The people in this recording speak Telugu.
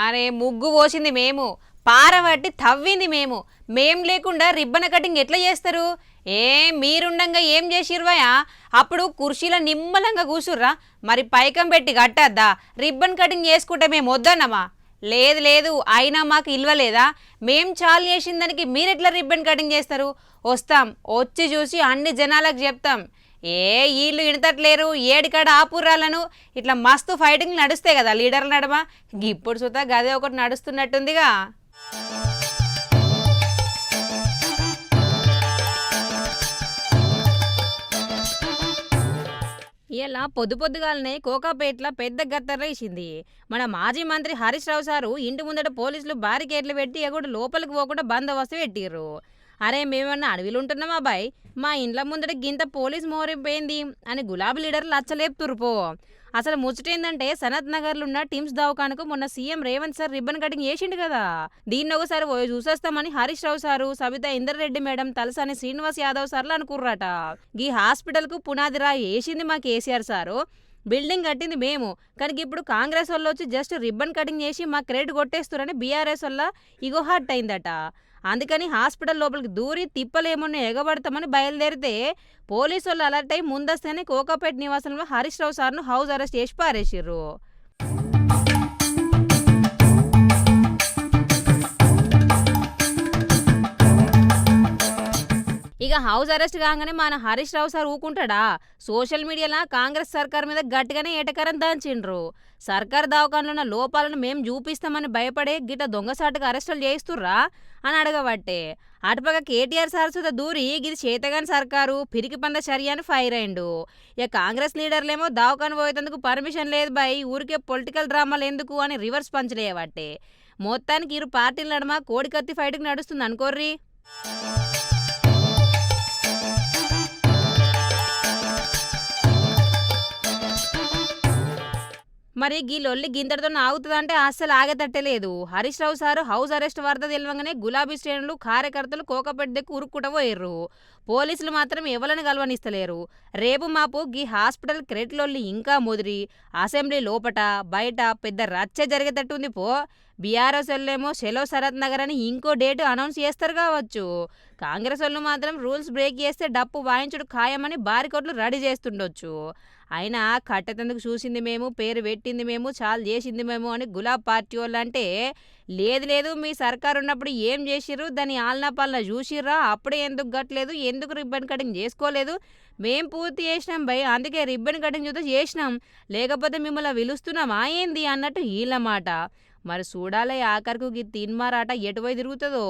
అరే ముగ్గు పోసింది మేము, పారబట్టి తవ్వింది మేము. మేం లేకుండా రిబ్బన్ కటింగ్ ఎట్లా చేస్తారు? ఏ మీరుండంగా ఏం చేసిర్వయా? అప్పుడు కుర్చీల నిమ్మలంగా కూసుర్రా, మరి పైకం పెట్టి కట్టద్దా? రిబ్బన్ కటింగ్ చేసుకుంటే మేము వద్దన్నమా? లేదు లేదు, అయినా మాకు ఇల్వలేదా? మేం చాలు చేసిన దానికి మీరెట్లా రిబ్బన్ కటింగ్ చేస్తారు? వస్తాం, వచ్చి చూసి అన్ని జనాలకు చెప్తాం. ఏ వీళ్ళు వినతట్లేరు, ఏడికాడ ఆపురాలను. ఇట్లా మస్తు ఫైటింగ్ నడుస్తాయి కదా లీడర్ల నడమ. ఇప్పుడు సుతా గదే ఒకటి నడుస్తున్నట్టుందిగా. ఇలా పొద్దు పొద్దుగాలనే కోకాపేట్ల పెద్ద గత్తరేసింది. మన మాజీ మంత్రి హరీష్ రావు సారు ఇంటి ముందట పోలీసులు బారికేడ్లు పెట్టి ఎగుడు లోపలికి పోకుండా బందోబస్తు పెట్టిర్రు. అరే మేమన్నా అడవిలు ఉంటున్నాం అబ్బాయి, మా ఇండ్ల ముందట గింత పోలీస్ మోరింపోయింది అని గులాబీ లీడర్లు అచ్చలేపుతురు పో. అసలు ముచ్చటేందంటే సనత్ నగర్లో ఉన్న టిమ్స్ దవాఖానకు మొన్న CM Revanth sir ribbon cutting చేసిండు కదా. దీన్ని ఒకసారి చూసేస్తామని హరీష్ రావు సారు, సబితా ఇందర్ రెడ్డి మేడం, తలసాని శ్రీనివాస్ యాదవ్ సార్లు అనుకుర్రట. గీ హాస్పిటల్ కు పునాది రాయి వేసింది మా కేసీఆర్ సారు, బిల్డింగ్ కట్టింది మేము. కానీ ఇప్పుడు కాంగ్రెస్ వాళ్ళు వచ్చి జస్ట్ రిబ్బన్ కటింగ్ చేసి మా క్రెడిట్ కొట్టేస్తారని బీఆర్ఎస్ వల్ల ఇగో హట్ అయిందట. అందుకని హాస్పిటల్ లోపలికి దూరి తిప్పలేమన్నా ఎగబడతామని బయలుదేరితే పోలీసు వాళ్ళు అలర్ట్ అయి ముందస్తేనే కోకాపేట నివాసంలో హరీష్ రావు సార్ను హౌస్ అరెస్ట్ చేసి పారేసిర్రు. ఇక హౌస్ అరెస్ట్ కాగానే మన హరీష్ రావు సార్ ఊకుంటాడా? సోషల్ మీడియాలో కాంగ్రెస్ సర్కార్ మీద గట్టిగానే ఏటకరం దాంచిండ్రు. సర్కార్ దవాఖానలో ఉన్న లోపాలను మేం చూపిస్తామని భయపడే గిట్ల దొంగసాటుగా అరెస్టులు చేయిస్తుర్రా అని అడగబట్టే. అటుపక్క కేటీఆర్ సార్ సుధా దూరి గిది చేతగాని సర్కారు, పిరికి పంద చర్య అని ఫైర్ అయిండు. ఇక కాంగ్రెస్ లీడర్లేమో దవాఖాన పోయేందుకు పర్మిషన్ లేదు బై, ఊరికే పొలిటికల్ డ్రామాలు ఎందుకు అని రివర్స్ పంచలేయబట్టే. మొత్తానికి ఇరు పార్టీల నడుమ కోడికత్తి ఫైట్కి నడుస్తుంది అనుకోర్రీ. మరి గీ లొల్లి గింతటితో ఆగుతుందంటే అస్సలు ఆగేటట్టలేదు. Harish Rao sir house arrest వార్త తెలియగానే గులాబీ శ్రేణులు కార్యకర్తలు కోకపెట్టి దెక్కు ఉరుక్కుంటూ పోయిర్రు. పోలీసులు మాత్రం ఎవరిని కలవనిస్తలేరు. రేపు మాపు గీ హాస్పిటల్ క్రెట్ లొల్లి ఇంకా ముదిరి అసెంబ్లీ లోపట బయట పెద్ద రచ్చ జరిగేటట్టుంది పో. బీఆర్ఎస్ వాళ్ళేమో సెలవు శరత్ నగర్ అని ఇంకో డేటు అనౌన్స్ చేస్తారు కావచ్చు. కాంగ్రెస్ వాళ్ళు మాత్రం రూల్స్ బ్రేక్ చేస్తే డప్పు వాయించుడు ఖాయమని బారికోట్లు రెడీ చేస్తుండొచ్చు. అయినా కట్టెతందుకు చూసింది మేము, పేరు పెట్టింది మేము, చాలు చేసింది మేము అని గులాబ్ పార్టీ వాళ్ళు అంటే, లేదు లేదు మీ సర్కారు ఉన్నప్పుడు ఏం చేసిర్రు, దాన్ని ఆలనా పాలన చూసిర్రా, అప్పుడే ఎందుకు గట్లేదు, ఎందుకు రిబ్బన్ కటింగ్ చేసుకోలేదు, మేం పూర్తి చేసినాం భయ్, అందుకే రిబ్బన్ కటింగ్ చూస్తే చేసినాం, లేకపోతే మిమ్మల్ని పిలుస్తున్నామా ఏంది అన్నట్టు వీళ్ళ మాట. మరి చూడాలి ఆఖరికి తీన్మారాట ఎటువై తిరుగుతుందో.